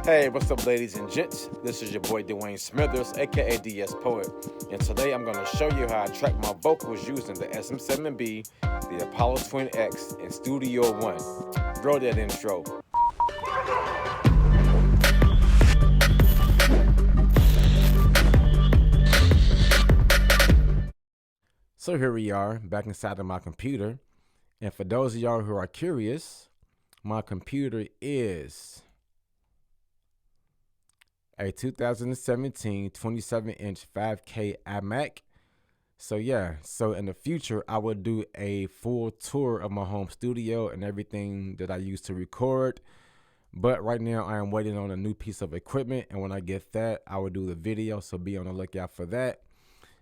Hey, what's up, ladies and gents? This is your boy Dewayne Smithers, aka DS Poet, and today I'm going to show you how I track my vocals using the SM7B, the Apollo Twin X, and Studio One. Roll that intro. So here we are, back inside of my computer, and for those of y'all who are curious, my computer is a 2017 27-inch 5K iMac. So in the future, I will do a full tour of my home studio and everything that I use to record. But right now, I am waiting on a new piece of equipment, and when I get that, I will do the video, so be on the lookout for that.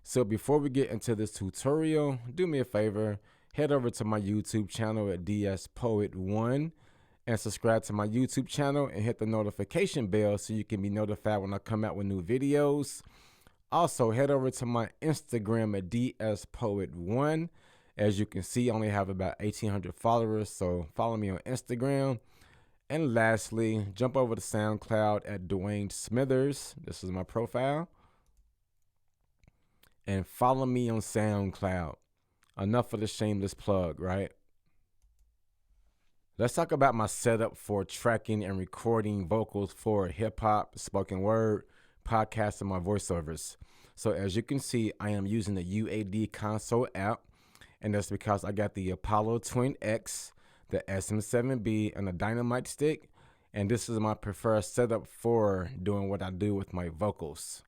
So before we get into this tutorial, do me a favor, head over to my YouTube channel at DS Poet 1 and subscribe to my YouTube channel and hit the notification bell so you can be notified when I come out with new videos. Also, head over to my Instagram at DS Poet 1. As you can see, I only have about 1,800 followers, so follow me on Instagram. And lastly, jump over to SoundCloud at Dewayne Smithers. This is my profile. And follow me on SoundCloud. Enough of the shameless plug, right? Let's talk about my setup for tracking and recording vocals for hip-hop, spoken word, podcasts, and my voiceovers. So as you can see, I am using the UAD console app, and that's because I got the Apollo Twin X, the SM7B, and the Dynamite stick, and this is my preferred setup for doing what I do with my vocals.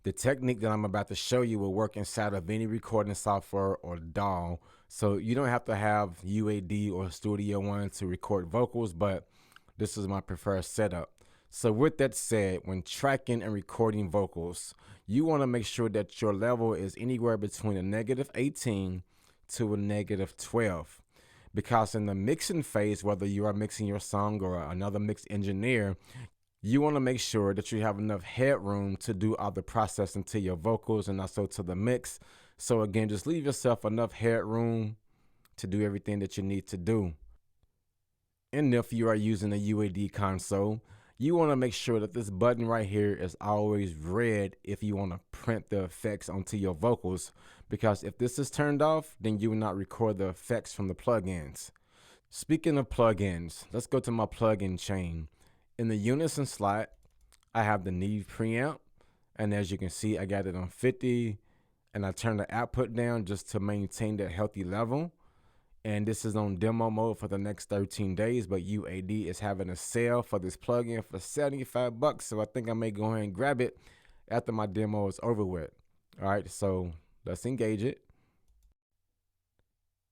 The technique that I'm about to show you will work inside of any recording software or DAW, so you don't have to have UAD or Studio One to record vocals, but this is my preferred setup. So with that said, when tracking and recording vocals, you want to make sure that your level is anywhere between a -18 to a -12. Because in the mixing phase, whether you are mixing your song or another mix engineer, you want to make sure that you have enough headroom to do all the processing to your vocals and also to the mix. So again, just leave yourself enough headroom to do everything that you need to do. And if you are using a UAD console, you want to make sure that this button right here is always red if you want to print the effects onto your vocals, because if this is turned off, then you will not record the effects from the plugins. Speaking of plugins, let's go to my plugin chain. In the unison slot, I have the Neve preamp, and as you can see, I got it on 50, and I turn the output down just to maintain that healthy level. And this is on demo mode for the next 13 days, but UAD is having a sale for this plugin for $75, so I think I may go ahead and grab it after my demo is over with. All right, so let's engage it.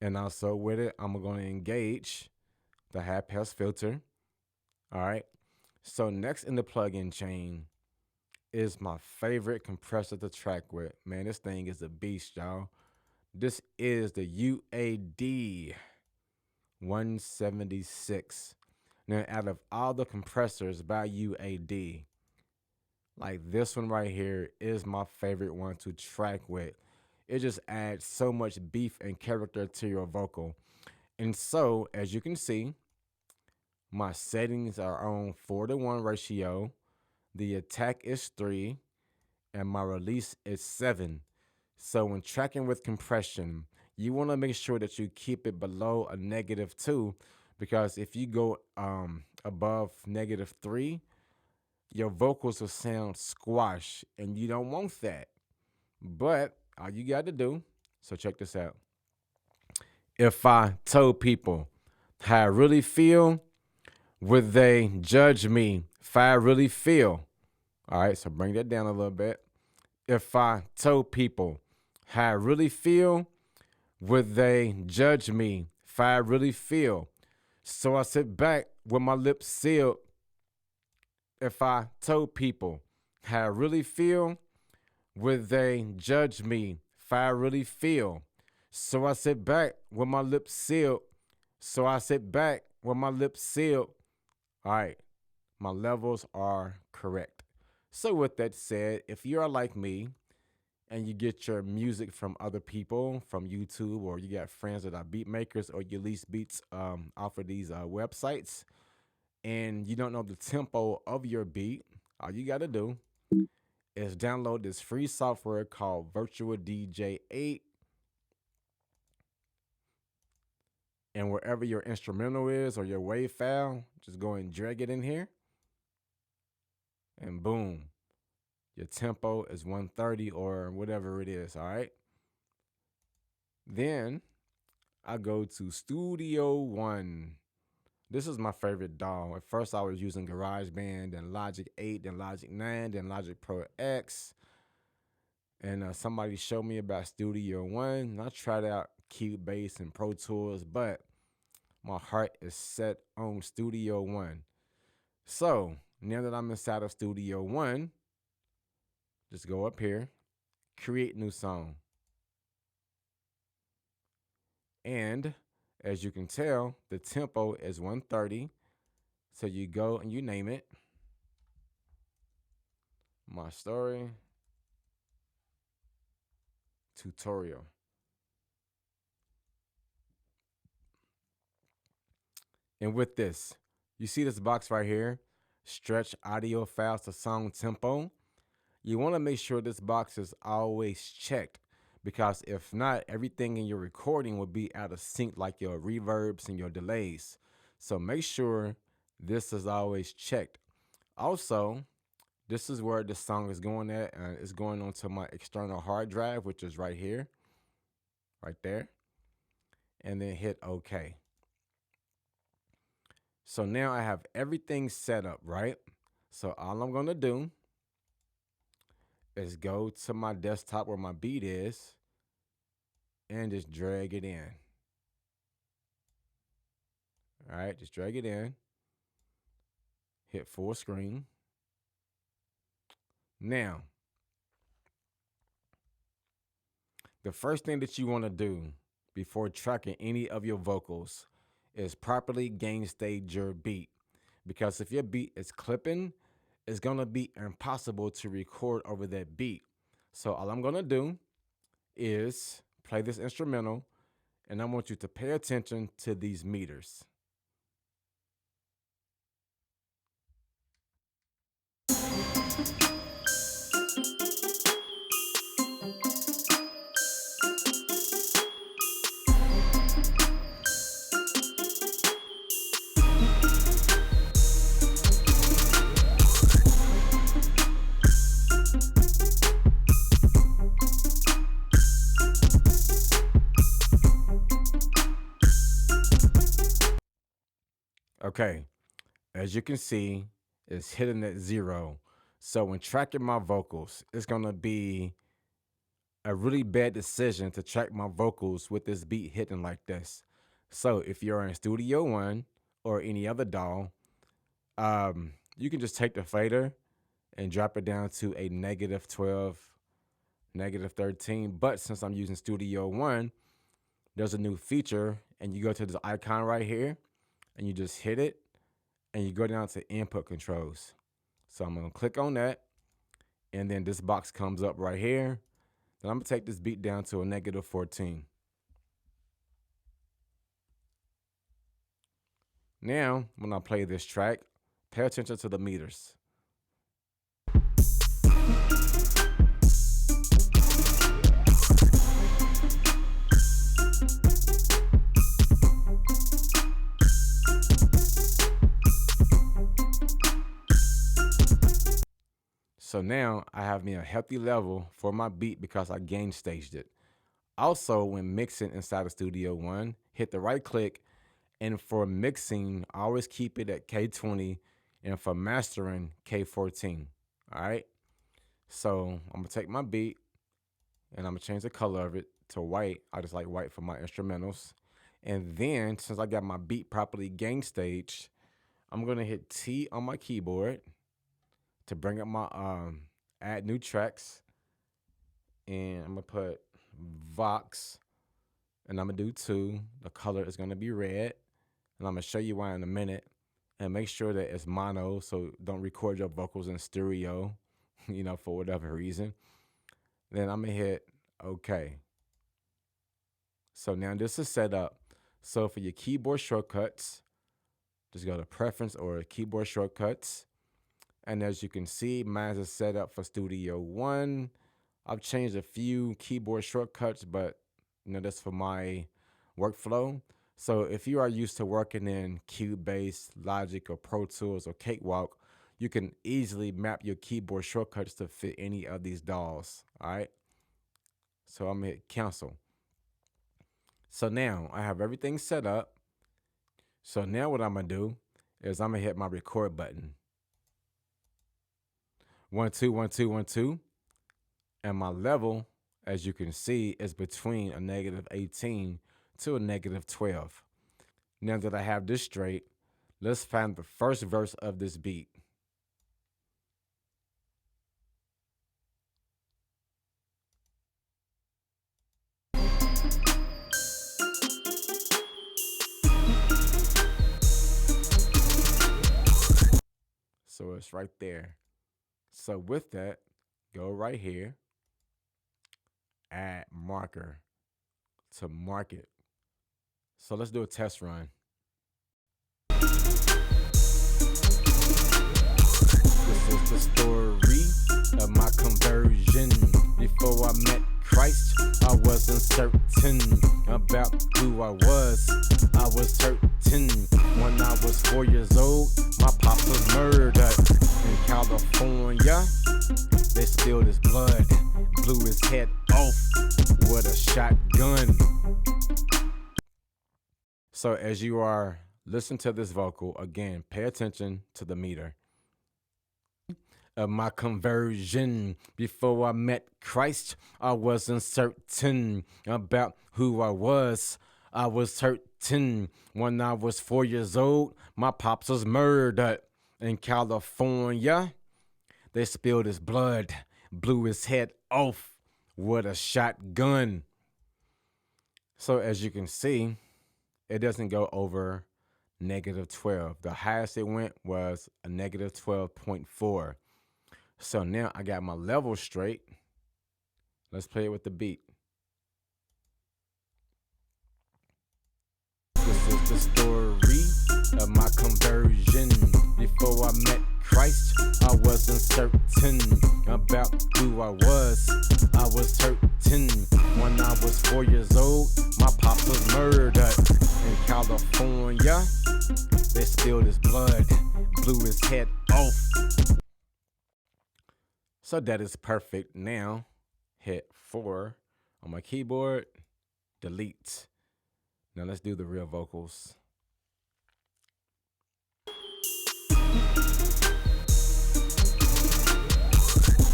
And also with it, I'm going to engage the high pass filter. All right, so next in the plugin chain is my favorite compressor to track with. Man, this thing is a beast, y'all. This is the UAD 176. Now, out of all the compressors by UAD, like this one right here is my favorite one to track with. It just adds so much beef and character to your vocal. And so, as you can see, my settings are on 4:1 ratio. The attack is 3, and my release is 7. So when tracking with compression, you want to make sure that you keep it below a -2, because if you go above -3, your vocals will sound squash, and you don't want that. But all you got to do, so check this out. If I told people how I really feel, would they judge me if I really feel? All right, so bring that down a little bit. If I told people how I really feel, would they judge me if I really feel? So I sit back with my lips sealed. If I told people how I really feel, would they judge me if I really feel? So I sit back with my lips sealed. So I sit back with my lips sealed. All right, my levels are correct. So with that said, if you are like me and you get your music from other people, from YouTube, or you got friends that are beat makers, or you lease beats off of these websites, and you don't know the tempo of your beat, all you got to do is download this free software called Virtual DJ 8. And wherever your instrumental is or your wave file, just go and drag it in here. And boom, your tempo is 130 or whatever it is, all right? Then I go to Studio One. This is my favorite DAW. At first I was using GarageBand, then Logic 8, then Logic 9, then Logic Pro X. And somebody showed me about Studio One. And I tried out Cubase and Pro Tools, but my heart is set on Studio One. So now that I'm inside of Studio One, just go up here, create new song. And as you can tell, the tempo is 130. So you go and you name it. My Story Tutorial. And with this, you see this box right here, stretch audio files to song tempo. You want to make sure this box is always checked, because if not, everything in your recording will be out of sync, like your reverbs and your delays. So make sure this is always checked. Also, this is where the song is going at. It's going onto my external hard drive, which is right here, right there. And then hit OK. So now I have everything set up, right? So all I'm going to do is go to my desktop where my beat is and just drag it in. All right, just drag it in. Hit full screen. Now, the first thing that you want to do before tracking any of your vocals is properly gain stage your beat. Because if your beat is clipping, it's going to be impossible to record over that beat. So all I'm going to do is play this instrumental, and I want you to pay attention to these meters. Okay, as you can see, it's hitting at 0. So when tracking my vocals, it's going to be a really bad decision to track my vocals with this beat hitting like this. So if you're in Studio One or any other DAW, you can just take the fader and drop it down to a -12, -13. But since I'm using Studio One, there's a new feature, and you go to this icon right here, and you just hit it, and you go down to input controls. So I'm gonna click on that, and then this box comes up right here. Then I'm gonna take this beat down to a -14. Now, when I play this track, pay attention to the meters. So now I have me a healthy level for my beat because I gain staged it. Also, when mixing inside of Studio One, hit the right click, and for mixing, always keep it at K20, and for mastering, K14. All right. So I'm gonna take my beat and I'm gonna change the color of it to white. I just like white for my instrumentals. And then since I got my beat properly gain staged, I'm gonna hit T on my keyboard to bring up my add new tracks, and I'm gonna put Vox, and I'm gonna do 2. The color is gonna be red, and I'm gonna show you why in a minute. And make sure that it's mono, so don't record your vocals in stereo, for whatever reason. Then I'm gonna hit OK. So now this is set up. So for your keyboard shortcuts, Just go to preference or keyboard shortcuts. And as you can see, mine is set up for Studio One. I've changed a few keyboard shortcuts, but that's for my workflow. So if you are used to working in Cubase, Logic, or Pro Tools, or Cakewalk, you can easily map your keyboard shortcuts to fit any of these DAWs. All right. So I'm gonna hit cancel. So now I have everything set up. So now what I'm gonna do is I'm gonna hit my record button. 1 2 1 2 1 2, and my level, as you can see, is between a -18 to a -12. Now that I have this straight, let's find the first verse of this beat. So it's right there. So with that, go right here, add marker to mark it. So let's do a test run. This is the story of my conversion. Before I met Christ, I wasn't certain about who I was. I was certain when I was 4 years old. My pops was murdered in California. They spilled his blood, blew his head off with a shotgun. So as you are listening to this vocal, again, pay attention to the meter. Of my conversion. Before I met Christ, I wasn't certain about who I was. I was certain when I was 4 years old. My pops was murdered in California. They spilled his blood, blew his head off with a shotgun. So as you can see, it doesn't go over -12. The highest it went was a -12.4. So now I got my level straight. Let's play it with the beat. This is the story of my conversion. Before I met Christ, I wasn't certain about who I was. I was certain when I was 4 years old. My pops was murdered in California. They spilled his blood, blew his head off. So that is perfect. Now hit 4 on my keyboard, delete. Now let's do the real vocals.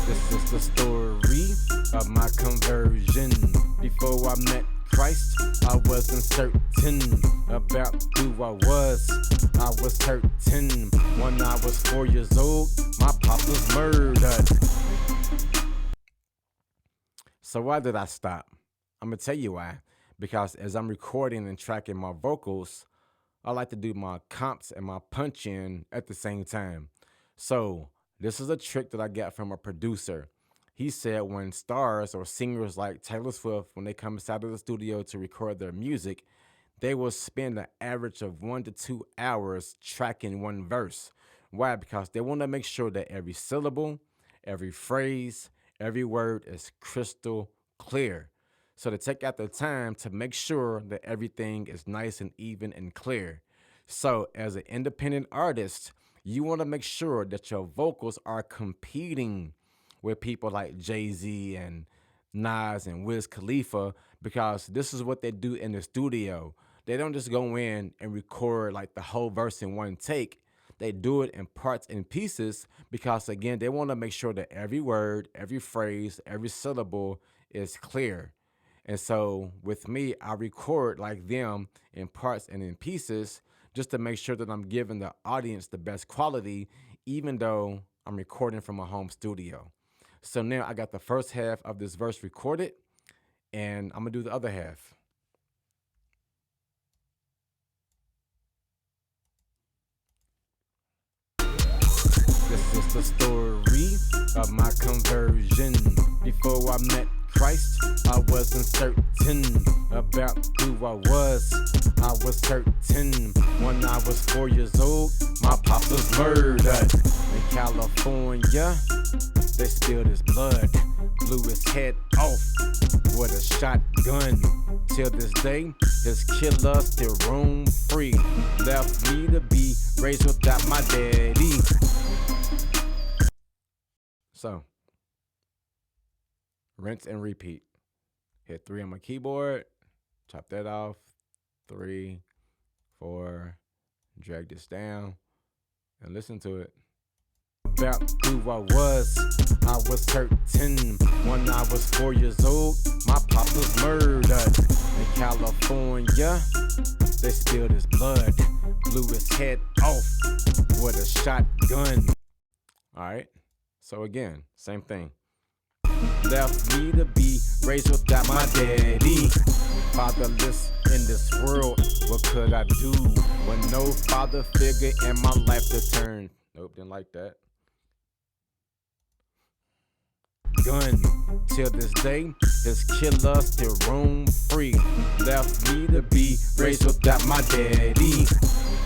This is the story of my conversion. Before I met Christ, I wasn't certain about who I was. I was certain when I was 4 years old. My pop was murdered. So why did I stop? I'm gonna tell you why. Because as I'm recording and tracking my vocals, I like to do my comps and my punch in at the same time. So this is a trick that I got from a producer. He said when stars or singers like Taylor Swift, when they come inside of the studio to record their music, they will spend an average of 1 to 2 hours tracking one verse. Why? Because they want to make sure that every syllable, every phrase, every word is crystal clear. So they take out the time to make sure that everything is nice and even and clear. So as an independent artist, you want to make sure that your vocals are competing with people like Jay-Z and Nas and Wiz Khalifa, because this is what they do in the studio. They don't just go in and record like the whole verse in one take. They do it in parts and pieces because, again, they want to make sure that every word, every phrase, every syllable is clear. And so with me, I record like them in parts and in pieces just to make sure that I'm giving the audience the best quality, even though I'm recording from a home studio. So now I got the first half of this verse recorded, and I'm gonna do the other half. This is the story of my conversion. Before I met Christ, I wasn't certain about who I was. I was certain when I was 4 years old, my pop was murdered. In California, they spilled his blood, blew his head off with a shotgun. Till this day, his killer still roam free. Left me to be raised without my daddy. So, rinse and repeat. Hit 3 on my keyboard, chop that off, 3, 4, drag this down, and listen to it. About who I was certain when I was 4 years old, my pop was murdered. In California, they spilled his blood, blew his head off with a shotgun. All right, so again, same thing. Left me to be raised without my daddy. Fatherless in this world, what could I do? With no father figure in my life to turn. Nope, didn't like that. Gun. Till this day, his killer still roam free. Left me to be raised without my daddy.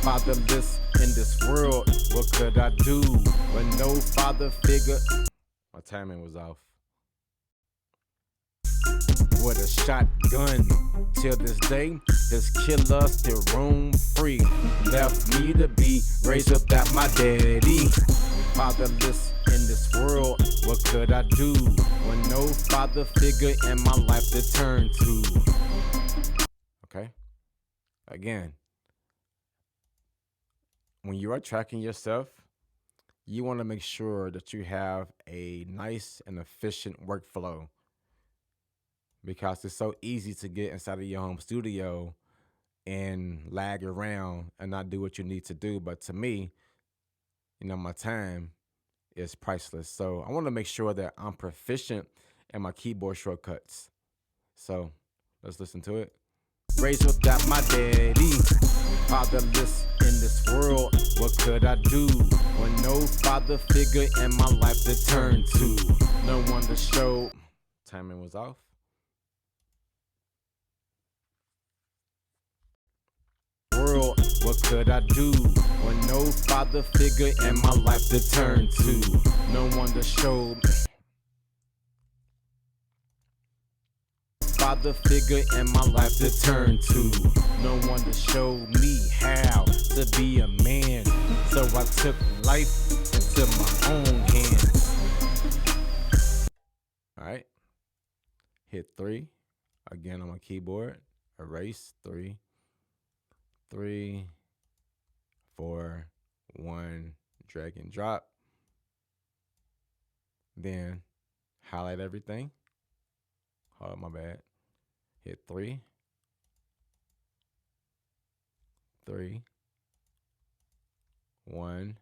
Fatherless in this world, what could I do? With no father figure. My timing was off. With a shotgun. Till this day, his killer still roam free. Left me to be raised without my daddy. Fatherless in this world, what could I do? When no father figure in my life to turn to. Okay? Again, when you are tracking yourself, you want to make sure that you have a nice and efficient workflow, because it's so easy to get inside of your home studio and lag around and not do what you need to do. But to me, my time is priceless. So I want to make sure that I'm proficient in my keyboard shortcuts. So let's listen to it. Raised without my daddy. Fatherless in this world, what could I do? When no father figure in my life to turn to. No one to show. Timing was off. World, what could I do? When no father figure in my life to turn to. No one to show. Father figure in my life to turn to. No one to show me how to be a man. So I took life into my own hands. All right. Hit 3 again on my keyboard. Erase 3. 3, 4, 1, drag and drop. Then highlight everything. Hold on, my bad. Hit 3, 3, 1,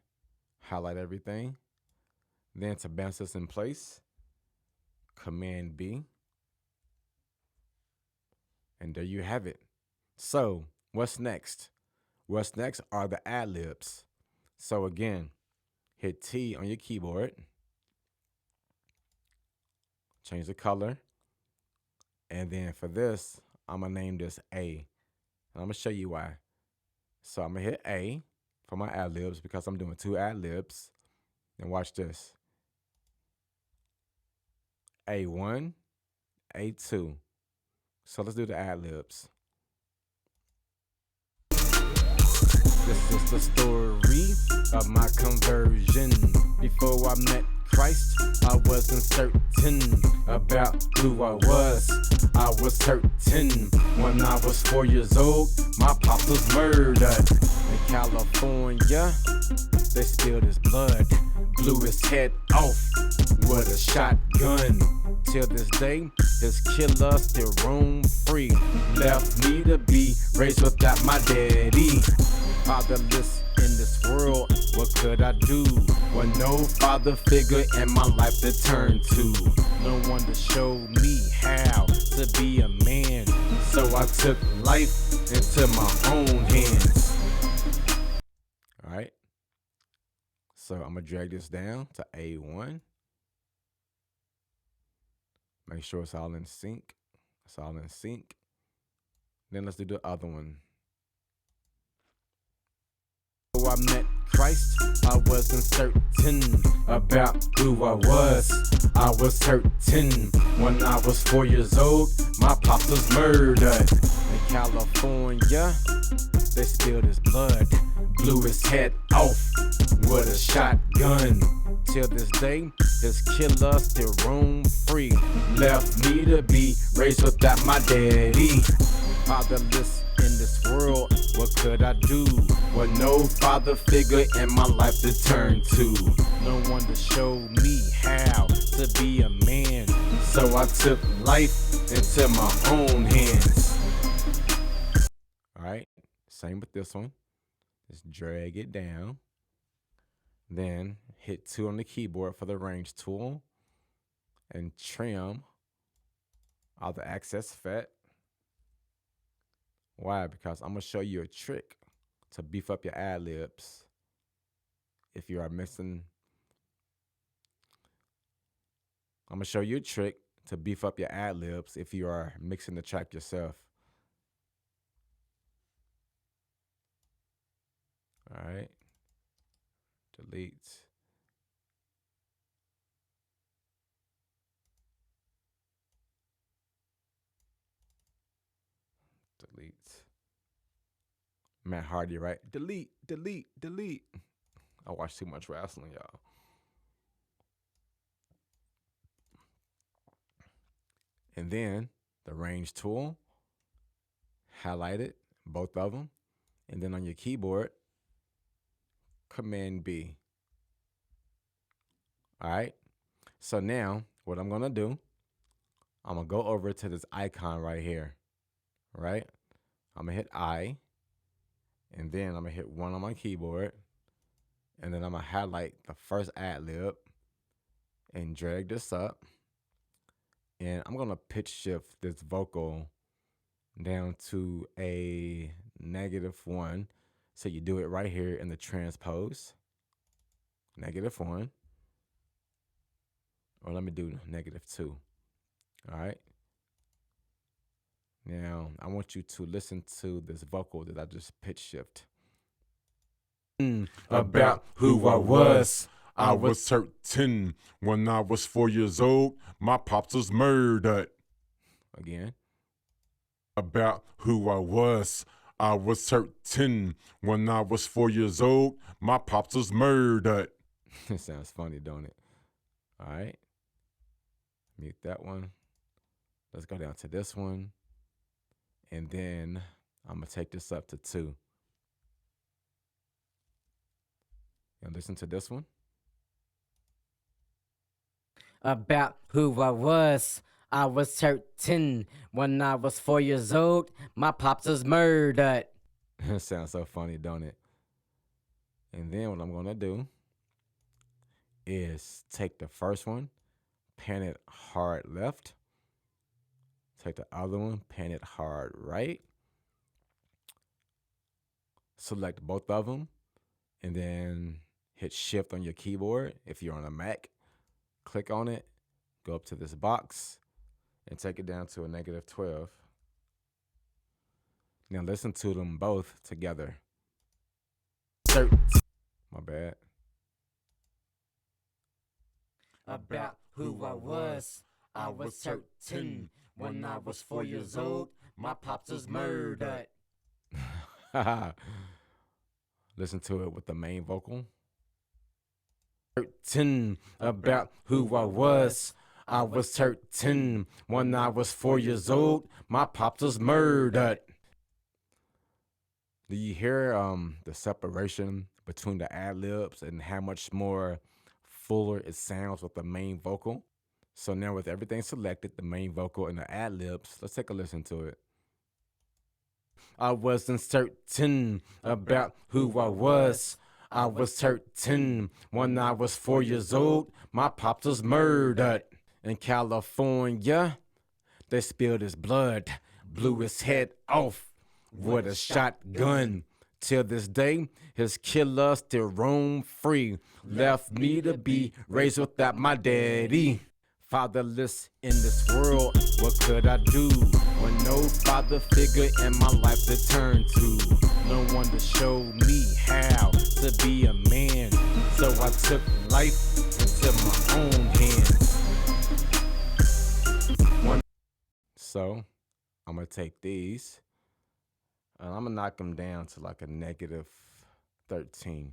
highlight everything. Then to bounce this in place, Command B. And there you have it. So what's next? What's next are the ad-libs. So again, hit T on your keyboard. Change the color. And then for this, I'm going to name this A. And I'm going to show you why. So I'm going to hit A for my ad-libs because I'm doing 2 ad-libs. And watch this. A1, A2. So let's do the ad-libs. This is the story of my conversion. Before I met Christ, I wasn't certain about who I was. I was certain when I was 4 years old, my pop was murdered. In California, they spilled his blood, blew his head off with a shotgun. Till this day, his killer still roam free. Left me to be raised without my daddy. Fatherless in this world, what could I do? When no father figure in my life to turn to. No one to show me how to be a man. So I took life into my own hands. All right. So I'm going to drag this down to A1. Make sure it's all in sync. It's all in sync. Then let's do the other one. I met Christ, I wasn't certain about who I was. I was certain when I was 4 years old. My pops was murdered in California. They spilled his blood, blew his head off with a shotgun. Till this day, his killer still roam free. Left me to be raised without my daddy. Fatherless in this world, what could I do? With no father figure in my life to turn to. No one to show me how to be a man. So I took life into my own hands. Alright, same with this one. Just drag it down. Then hit 2 on the keyboard for the range tool. And trim all the excess fat. Why? Because I'm going to show you a trick to beef up your ad-libs if you are missing. I'm going to show you a trick to beef up your ad-libs if you are mixing the track yourself. All right. Delete. Delete. Matt Hardy, right? Delete, delete, delete. I watch too much wrestling, y'all. And then the range tool, highlight it, both of them. And then on your keyboard, Command B. All right. So now what I'm going to do, I'm going to go over to this icon right here. Right? I'm going to hit I. And then I'm going to hit 1 on my keyboard. And then I'm going to highlight the first ad-lib and drag this up. And I'm going to pitch shift this vocal down to a -1. So you do it right here in the transpose. -1. Or let me do -2. All right. Now, I want you to listen to this vocal that I just pitch shift. About who I was. I was certain when I was 4 years old. My pops was murdered. Again. About who I was. I was certain when I was 4 years old. My pops was murdered. It sounds funny, don't it? All right. Mute that one. Let's go down to this one. And then I'm going to take this up to 2. And listen to this one. About who I was certain when I was 4 years old. My pops was murdered. It sounds so funny, don't it? And then what I'm going to do is take the first one, pan it hard left. Take the other one, pan it hard right. Select both of them, and then hit Shift on your keyboard if you're on a Mac. Click on it, go up to this box, and take it down to a -12. Now listen to them both together. My bad. About who I was certain when I was 4 years old. My pops was murdered. Listen to it with the main vocal. Certain about who I was certain when I was 4 years old. My pops was murdered. Do you hear the separation between the ad-libs and how much more fuller it sounds with the main vocal? So now with everything selected, the main vocal and the ad-libs, let's take a listen to it. I wasn't certain about who I was certain when I was 4 years old. My pops was murdered in California. They spilled his blood, blew his head off with a shotgun. Till this day, his killer still roam free. Left me to be raised without my daddy. Fatherless in this world, what could I do? When no father figure in my life to turn to. No one to show me how to be a man. So I took life into my own hands. So I'm going to take these and I'm going to knock them down to like a -13.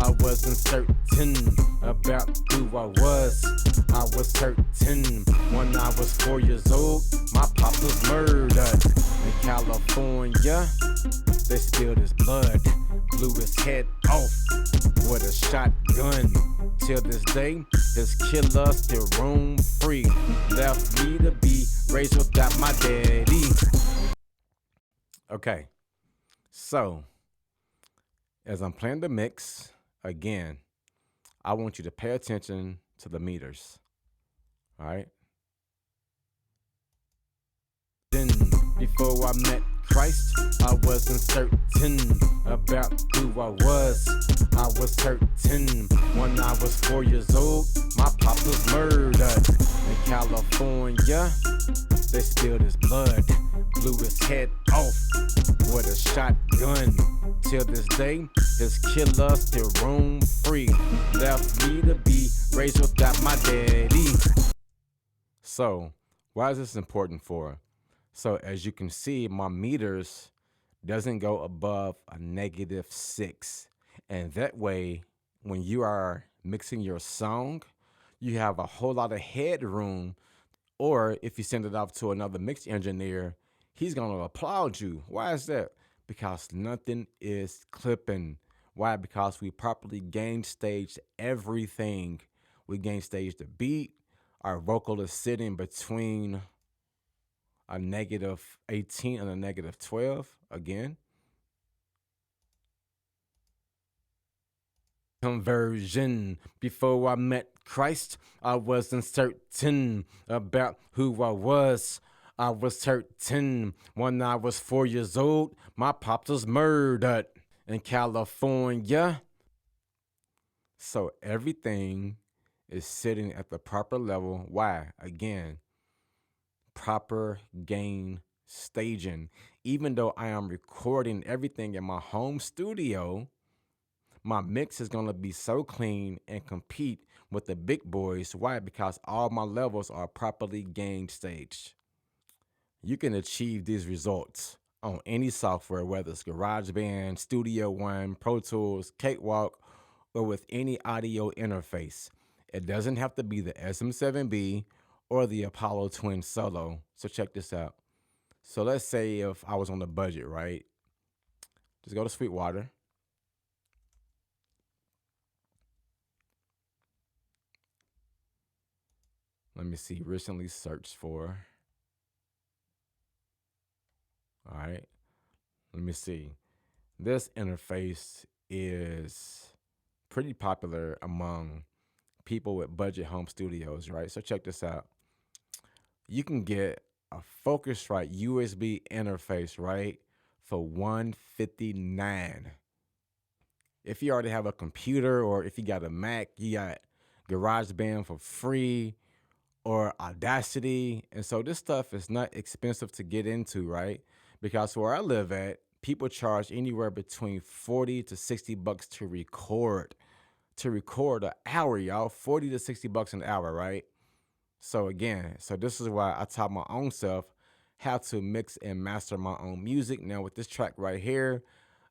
I wasn't certain about who I was. I was certain when I was 4 years old. My pop was murdered in California. They spilled his blood, blew his head off with a shotgun. Till this day, his killer still roam free. Left me to be raised without my daddy. Okay, so as I'm playing the mix, again, I want you to pay attention to the meters. All right. Then, before I met Christ, I wasn't certain about who I was. I was certain when I was 4 years old. My pop was murdered in California. They spilled his blood, blew his head off with a shotgun. Till this day, his killer still roam free. Left me to be raised without my daddy. So, why is this important for? So, as you can see, my meters doesn't go above a -6. And that way, when you are mixing your song, you have a whole lot of headroom. Or if you send it off to another mix engineer, he's going to applaud you. Why is that? Because nothing is clipping. Why? Because we properly gain staged everything. We gain staged the beat. Our vocal is sitting between a -18 and a -12 again. Conversion. Before I met Christ, I wasn't certain about who I was. I was certain when I was 4 years old. My pops was murdered in California. So everything is sitting at the proper level. Why? Again, proper gain staging. Even though I am recording everything in my home studio, my mix is going to be so clean and compete with the big boys. Why? Because all my levels are properly gain staged. You can achieve these results on any software, whether it's GarageBand, Studio One, Pro Tools, Cakewalk, or with any audio interface. It doesn't have to be the SM7B or the Apollo Twin Solo. So check this out. So let's say if I was on the budget, right? Just go to Sweetwater. Let me see, recently searched for. All right, let me see. This interface is pretty popular among people with budget home studios, right? So check this out. You can get a Focusrite USB interface, right, for $159. If you already have a computer or if you got a Mac, you got GarageBand for free or Audacity. And so this stuff is not expensive to get into, right? Because where I live at, people charge anywhere between 40 to 60 bucks to record. To record an hour, y'all. 40 to 60 bucks an hour, right? So again, this is why I taught my own self how to mix and master my own music. Now with this track right here,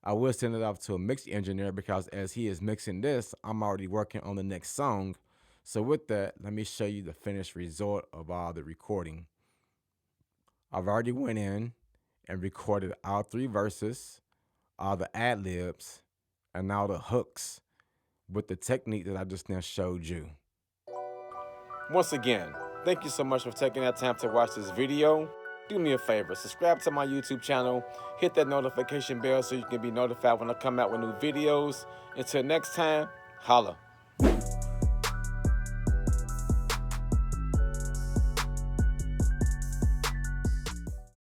I will send it off to a mix engineer because as he is mixing this, I'm already working on the next song. So with that, let me show you the finished result of all the recording. I've already went in and recorded all 3 verses, all the ad-libs, and all the hooks with the technique that I just now showed you. Once again, thank you so much for taking that time to watch this video. Do me a favor, subscribe to my YouTube channel, hit that notification bell so you can be notified when I come out with new videos. Until next time, holla.